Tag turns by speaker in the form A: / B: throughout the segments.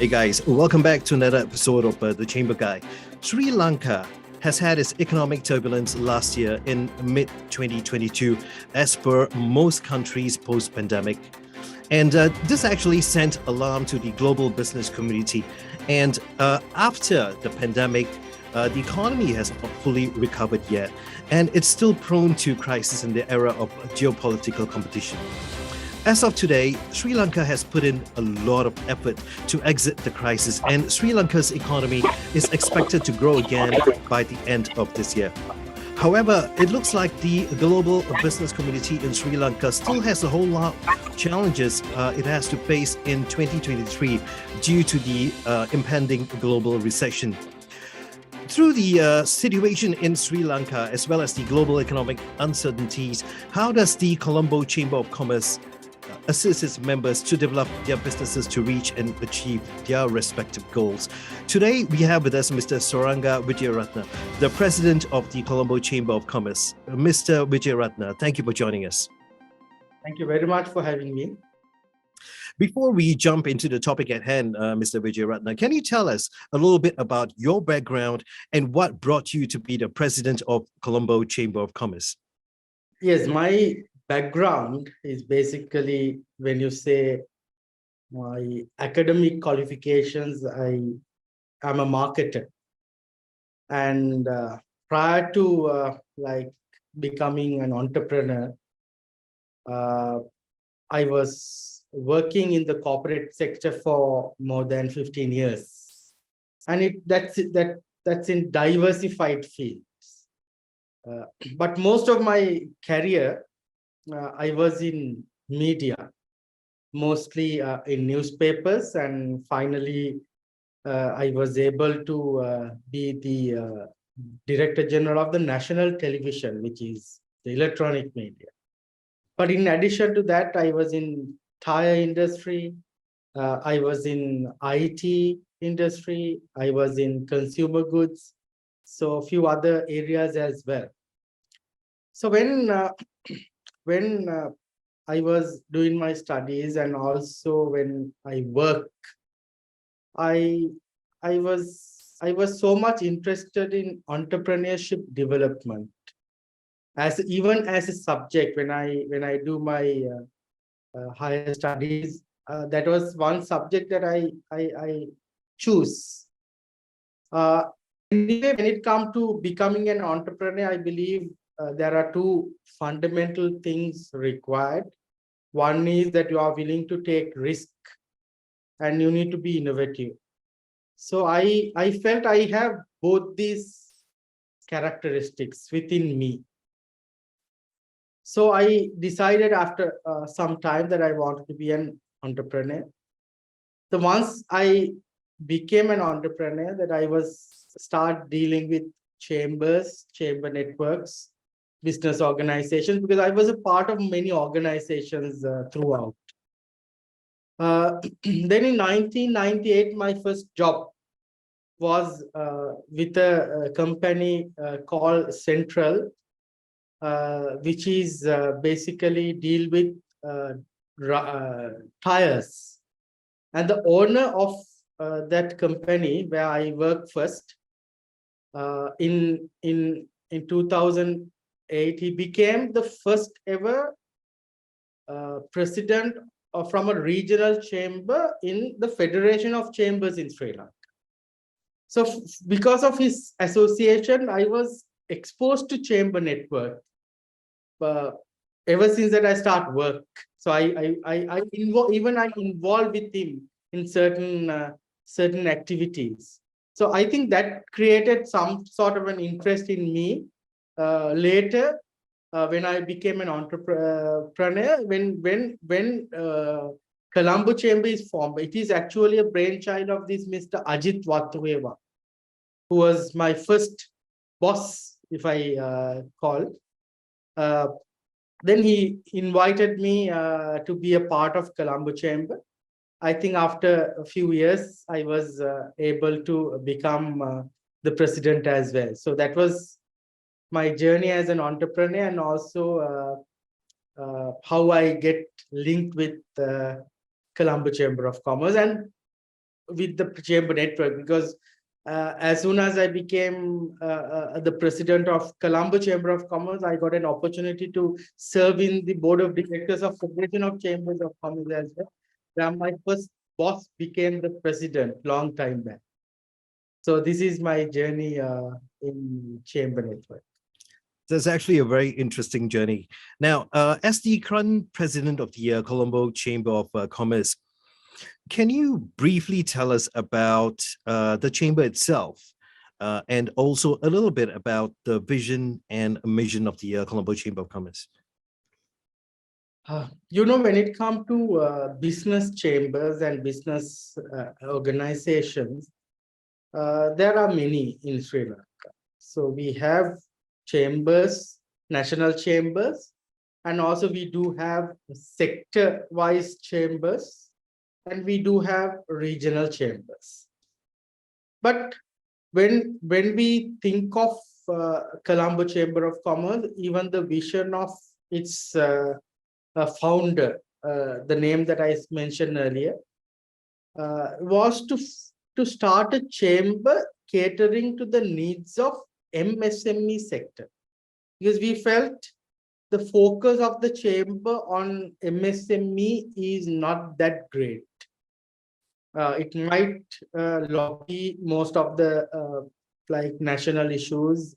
A: Hey guys, welcome back to another episode of The Chamber Guy. Sri Lanka has had its economic turbulence last year in mid-2022, as per most countries post-pandemic. And this actually sent alarm to the global business community. And after the pandemic, the economy has not fully recovered yet, and it's still prone to crisis in the era of geopolitical competition. As of today, Sri Lanka has put in a lot of effort to exit the crisis, and Sri Lanka's economy is expected to grow again by the end of this year. However, it looks like the global business community in Sri Lanka still has a whole lot of challenges it has to face in 2023 due to the impending global recession. Through the situation in Sri Lanka, as well as the global economic uncertainties, how does the Colombo Chamber of Commerce assist its members to develop their businesses to reach and achieve their respective goals? Today, we have with us Mr. Saranga Wijeyarathne, the president of the Colombo Chamber of Commerce. Mr. Wijeyarathne, thank you for joining us.
B: Thank you very much for having me.
A: Before we jump into the topic at hand, Mr. Wijeyarathne, can you tell us a little bit about your background and what brought you to be the president of Colombo Chamber of Commerce?
B: Yes, my background is basically, when you say my academic qualifications, I am a marketer. And prior to becoming an entrepreneur, I was working in the corporate sector for more than 15 years. And that's in diversified fields. But most of my career, I was in media, mostly in newspapers, and finally I was able to be the Director General of the National Television, which is the electronic media. But in addition to that, I was in tire industry, I was in IT industry, I was in consumer goods, so a few other areas as well. So when I was doing my studies and also when I work, I was so much interested in entrepreneurship development even as a subject. When I do my higher studies, that was one subject that I choose. Anyway, when it comes to becoming an entrepreneur, I believe there are two fundamental things required. One is that you are willing to take risk and you need to be innovative. So I felt I have both these characteristics within me. So I decided after some time that I wanted to be an entrepreneur. So once I became an entrepreneur, that I start dealing with chambers, chamber networks, business organizations, because I was a part of many organizations throughout. Then in 1998, my first job was with a company called Central, which is basically deal with tires. And the owner of that company where I worked first, in 2008, he became the first ever president from a regional chamber in the Federation of Chambers in Sri Lanka. So because of his association, I was exposed to chamber network ever since that I start work. So I involved with him in certain activities. So I think that created some sort of an interest in me. Later, when I became an entrepreneur, when Colombo Chamber is formed. It is actually a brainchild of this Mr. Ajit Watweva, who was my first boss, if I call. Then he invited me to be a part of Colombo Chamber. I think after a few years, I was able to become the president as well. So that was my journey as an entrepreneur, and also how I get linked with Colombo Chamber of Commerce and with the chamber network, because as soon as I became the president of Colombo Chamber of Commerce, I got an opportunity to serve in the board of directors of Federation of Chambers of Commerce as well. Where my first boss became the president long time back. So this is my journey in chamber network.
A: That's actually a very interesting journey. Now, as the current president of the Colombo Chamber of Commerce, can you briefly tell us about the chamber itself, and also a little bit about the vision and mission of the Colombo Chamber of Commerce?
B: When it comes to business chambers and business organizations, there are many in Sri Lanka. So we have chambers, national chambers, and also we do have sector-wise chambers, and we do have regional chambers. But when we think of Colombo Chamber of Commerce, even the vision of its founder, the name that I mentioned earlier, was to start a chamber catering to the needs of MSME sector, because we felt the focus of the chamber on MSME is not that great. It might lobby most of the like national issues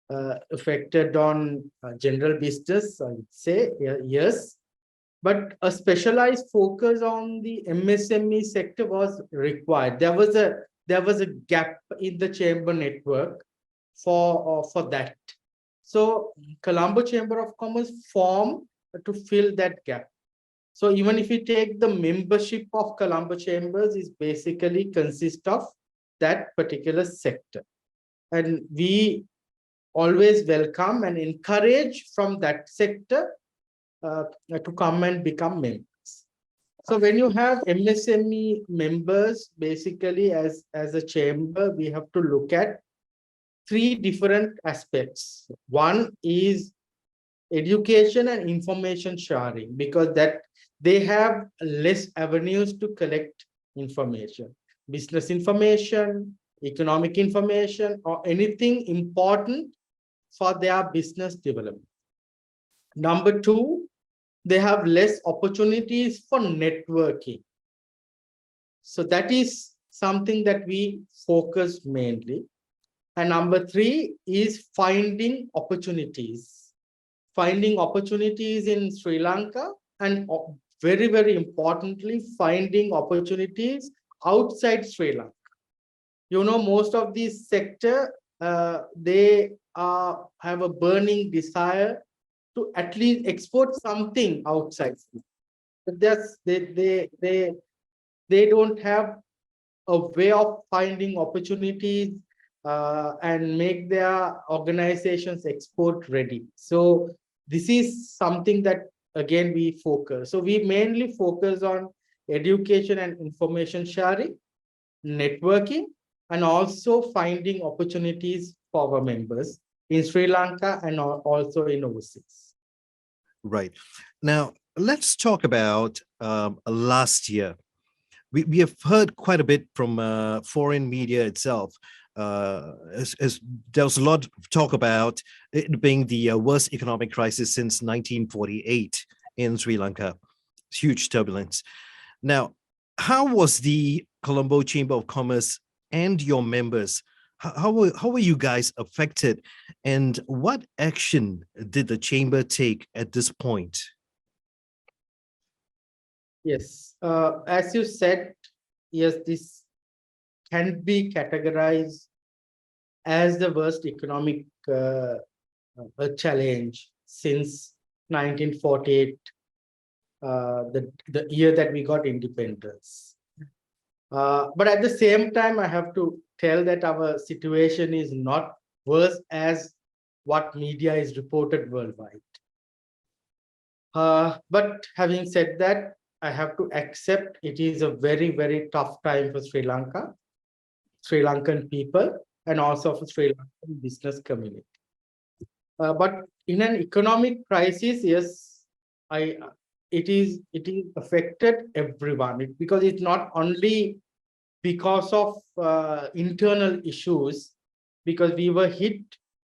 B: affected on general business, I would say, yes. But a specialized focus on the MSME sector was required. There was a gap in the chamber network for that. So Colombo Chamber of Commerce formed to fill that gap. So even if you take the membership of Colombo Chambers, is basically consist of that particular sector. And we always welcome and encourage from that sector to come and become members. So when you have MSME members, basically as a chamber, we have to look at three different aspects. One is education and information sharing, because that they have less avenues to collect information, business information, economic information, or anything important for their business development. Number two, they have less opportunities for networking. So that is something that we focus mainly. And number three is finding opportunities. Finding opportunities in Sri Lanka, and very, very importantly, finding opportunities outside Sri Lanka. Most of these sector, they have a burning desire to at least export something outside. But they don't have a way of finding opportunities and make their organizations export ready. So this is something that, again, we focus. So we mainly focus on education and information sharing, networking, and also finding opportunities for our members in Sri Lanka and also in overseas.
A: Right. Now, let's talk about last year. We have heard quite a bit from foreign media itself. As there was a lot of talk about it being the worst economic crisis since 1948 in Sri Lanka. Huge turbulence. Now, how was the Colombo Chamber of Commerce and your members, how were you guys affected, and what action did the chamber take at this point?
B: Yes, as you said, yes, this can be categorized as the worst economic challenge since 1948 the year that we got independence. But at the same time, I have to tell that our situation is not worse as what media is reported worldwide. But having said that, I have to accept it is a very, very tough time for Sri Lanka, Sri Lankan people, and also for Sri Lankan business community. But in an economic crisis, yes, it is affected everyone because it's not only because of internal issues, because we were hit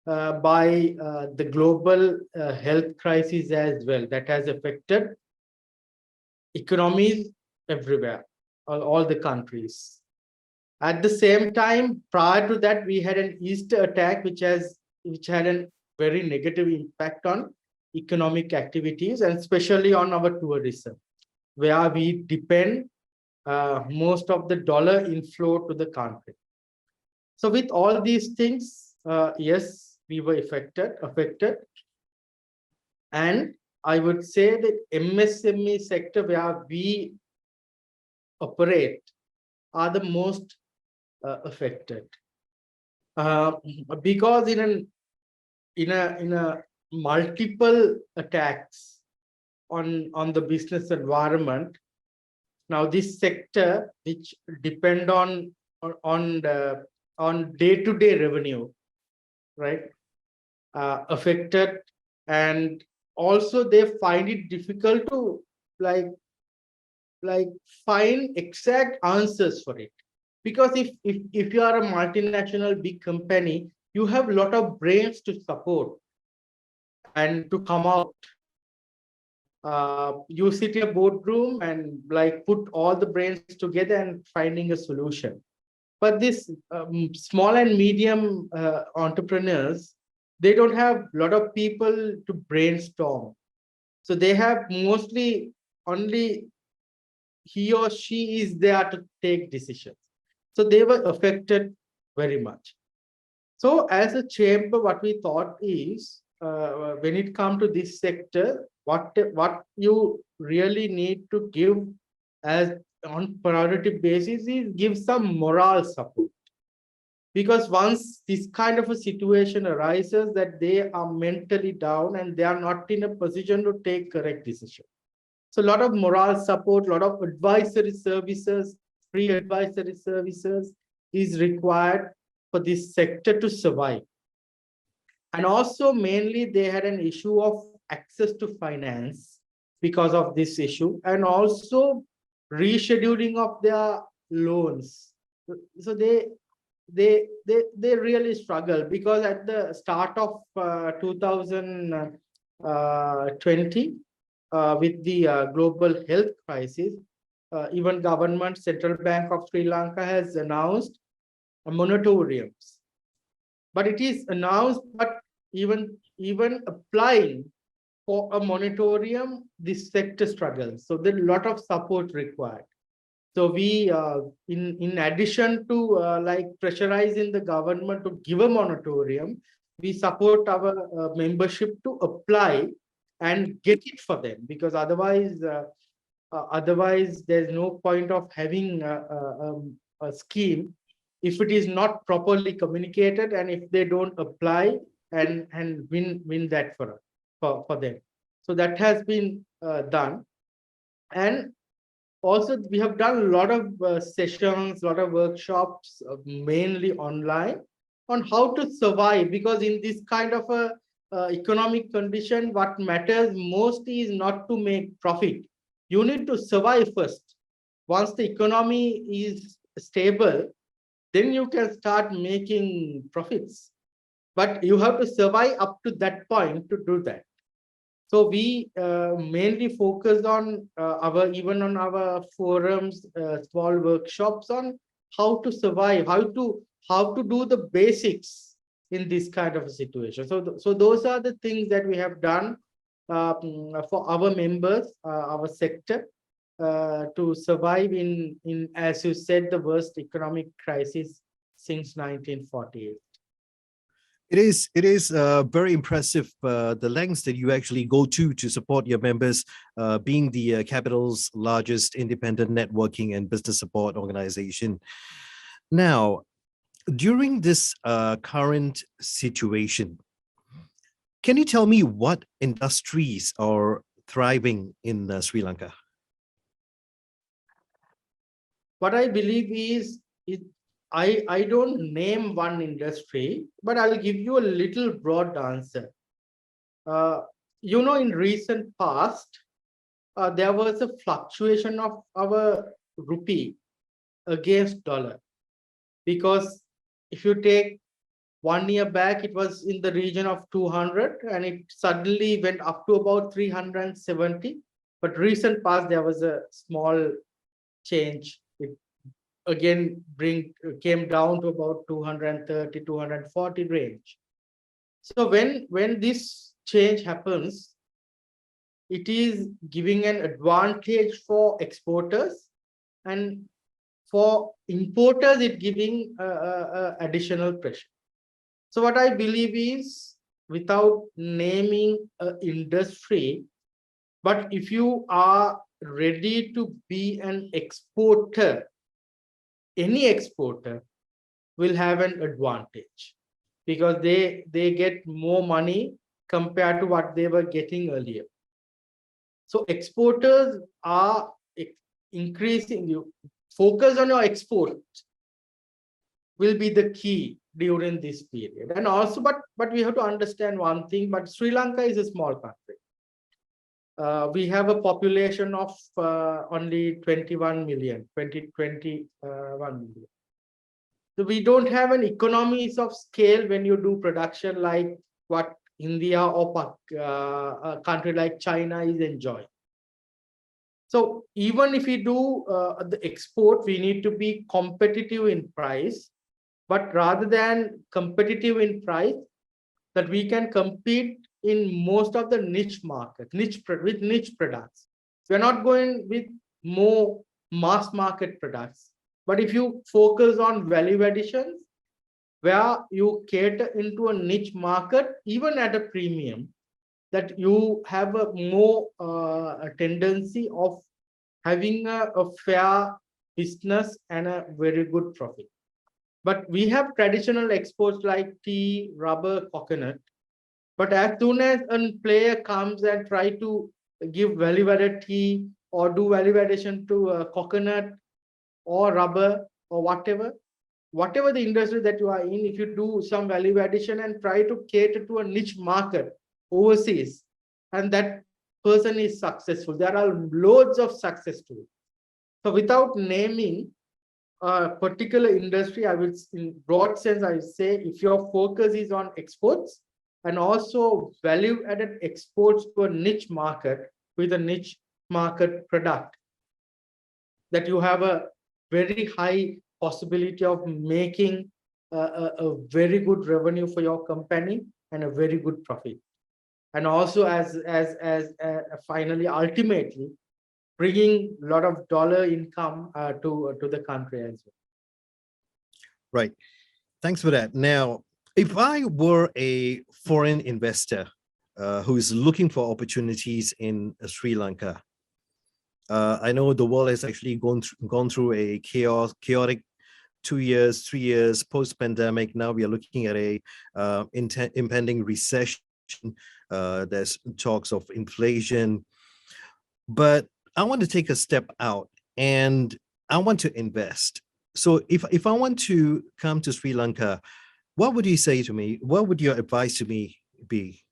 B: by the global health crisis as well that has affected economies everywhere, all the countries. At the same time, prior to that, we had an Easter attack, which had a very negative impact on economic activities and especially on our tourism, where we depend most of the dollar inflow to the country. So with all these things, yes, we were affected. And I would say that MSME sector where we operate are the most affected. Because in a multiple attacks on the business environment, now this sector which depend on day-to-day revenue, right, affected, and also they find it difficult to like find exact answers for it, because if you are a multinational big company, you have a lot of brains to support and to come out. You sit in a boardroom and like put all the brains together and finding a solution. But this small and medium entrepreneurs, they don't have a lot of people to brainstorm. So they have mostly only he or she is there to take decisions. So they were affected very much. So as a chamber, what we thought is, when it comes to this sector, what you really need to give as on priority basis is give some moral support. Because once this kind of a situation arises that they are mentally down and they are not in a position to take correct decision. So a lot of moral support, a lot of advisory services, free advisory services is required for this sector to survive. And also mainly they had an issue of access to finance because of this issue, and also rescheduling of their loans. So they really struggle, because at the start of 2020, with the global health crisis, even government, Central Bank of Sri Lanka has announced moratoriums. But it is announced, but even applying for a moratorium, this sector struggles. So there's a lot of support required. So we, in addition to like pressurizing the government to give a moratorium, we support our membership to apply and get it for them, because otherwise there's no point of having a scheme if it is not properly communicated and if they don't apply and win that for them. So that has been done. And also we have done a lot of sessions, a lot of workshops, mainly online, on how to survive, because in this kind of a economic condition, what matters most is not to make profit. You need to survive first. Once the economy is stable, then you can start making profits. But you have to survive up to that point to do that. So we mainly focus on even on our forums, small workshops on how to survive, how to do the basics in this kind of a situation. So those are the things that we have done for our members, our sector, to survive in, as you said, the worst economic crisis since 1948.
A: It is very impressive the lengths that you actually go to support your members, being the capital's largest independent networking and business support organization. Now, during this current situation, can you tell me what industries are thriving in Sri Lanka?
B: What I believe is I don't name one industry, but I'll give you a little broad answer. In recent past, there was a fluctuation of our rupee against dollar, because if you take 1 year back, it was in the region of 200 and it suddenly went up to about 370. But recent past, there was a small change. It again came down to about 230, 240 range. So when this change happens, it is giving an advantage for exporters, and for importers, it giving additional pressure. So what I believe is, without naming an industry, but if you are ready to be an exporter, any exporter will have an advantage, because they get more money compared to what they were getting earlier. So exporters are increasing. You focus on your export will be the key during this period. And also, but we have to understand one thing, but Sri Lanka is a small country. We have a population of only 21 million. So we don't have an economies of scale when you do production like what India or a country like China is enjoying. So even if we do the export, we need to be competitive in price, but rather than competitive in price, that we can compete in most of the niche market, with niche products. We're not going with more mass market products. But if you focus on value additions, where you cater into a niche market, even at a premium, that you have a more a tendency of having a fair business and a very good profit. But we have traditional exports like tea, rubber, coconut. But as soon as a player comes and try to give value-added tea or do value addition to coconut or rubber or whatever the industry that you are in, if you do some value addition and try to cater to a niche market overseas, and that person is successful, there are loads of success to it. So without naming a particular industry, I will, in broad sense, I will say, if your focus is on exports and also value-added exports to a niche market with a niche market product, that you have a very high possibility of making a very good revenue for your company and a very good profit. And also as finally, ultimately, bringing a lot of dollar income to the country as well.
A: Right. Thanks for that. Now, if I were a foreign investor who is looking for opportunities in Sri Lanka, I know the world has actually gone through a chaotic 2 years, 3 years post-pandemic. Now we are looking at a impending recession. There's talks of inflation. But I want to take a step out and I want to invest. So if I want to come to Sri Lanka, what would you say to me? What would your advice to me be?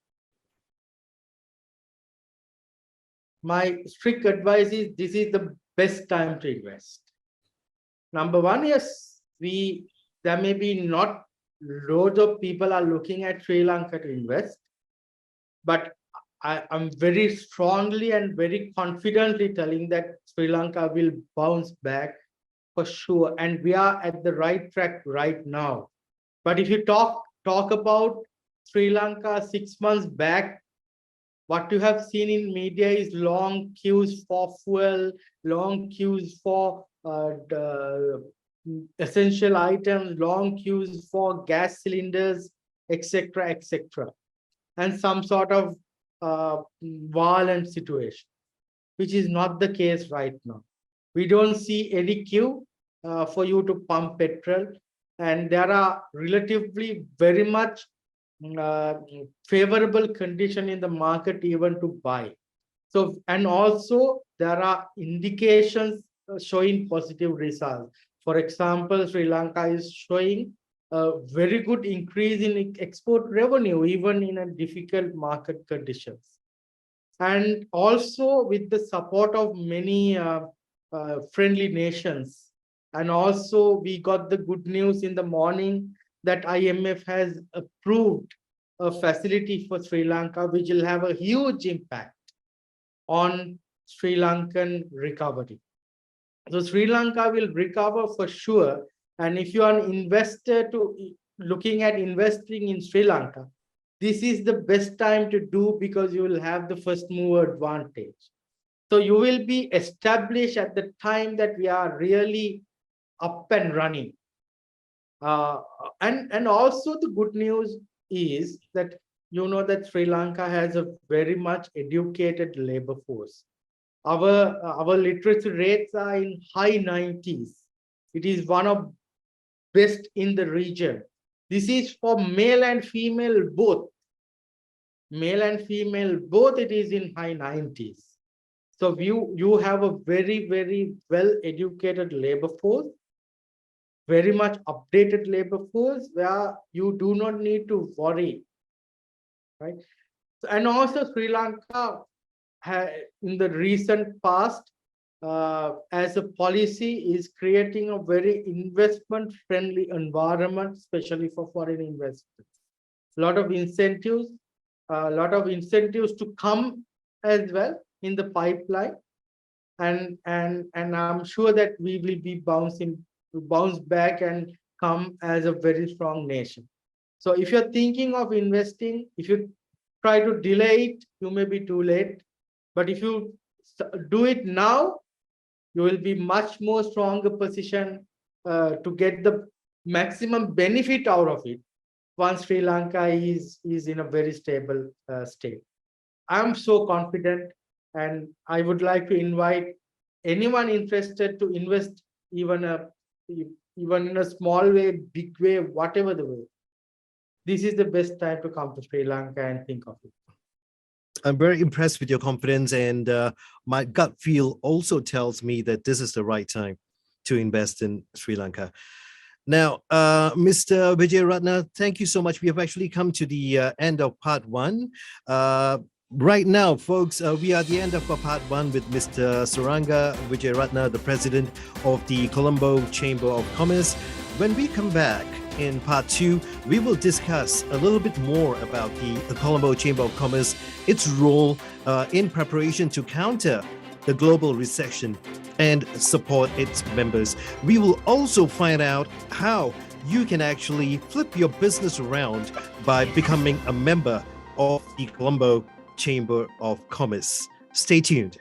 B: My strict advice is, this is the best time to invest. Number one, yes, there may be not loads of people are looking at Sri Lanka to invest, but I'm very strongly and very confidently telling that Sri Lanka will bounce back for sure, and we are at the right track right now. But if you talk about Sri Lanka 6 months back, what you have seen in media is long queues for fuel, long queues for the essential items, long queues for gas cylinders, etc., etc., and some sort of violent situation, which is not the case right now. We don't see any queue for you to pump petrol, and there are relatively very much uh, favorable condition in the market even to buy. So, and also there are indications showing positive results. For example, Sri Lanka is showing a very good increase in export revenue, even in a difficult market conditions. And also with the support of many friendly nations. And also we got the good news in the morning that IMF has approved a facility for Sri Lanka, which will have a huge impact on Sri Lankan recovery. So Sri Lanka will recover for sure. And if you are an investor looking at investing in Sri Lanka, this is the best time to do, because you will have the first mover advantage. So you will be established at the time that we are really up and running. And also the good news is that you know that Sri Lanka has a very much educated labor force. Our literacy rates are in high 90s. It is one of best in the region. This is for male and female both. Male and female both, it is in high 90s. So you have a very, very well educated labor force, very much updated labor force, where you do not need to worry, right? And also Sri Lanka in the recent past, as a policy, is creating a very investment friendly environment, especially for foreign investors. A lot of incentives to come as well in the pipeline, and I'm sure that we will be bounce back and come as a very strong nation. So if you're thinking of investing, if you try to delay it, you may be too late. But if you do it now, you will be much more stronger position to get the maximum benefit out of it once Sri Lanka is in a very stable state. I'm so confident, and I would like to invite anyone interested to invest, even in a small way, big way, whatever the way. This is the best time to come to Sri Lanka and think of it.
A: I'm very impressed with your confidence, and my gut feel also tells me that this is the right time to invest in Sri Lanka. Now, Mr. Wijeyarathne, thank you so much. We have actually come to the end of part one. Right now, folks, we are at the end of part one with Mr. Saranga Wijeyarathne, the president of the Colombo Chamber of Commerce. When we come back in part two, we will discuss a little bit more about the Colombo Chamber of Commerce, its role in preparation to counter the global recession and support its members. We will also find out how you can actually flip your business around by becoming a member of the Colombo Chamber of Commerce. Stay tuned.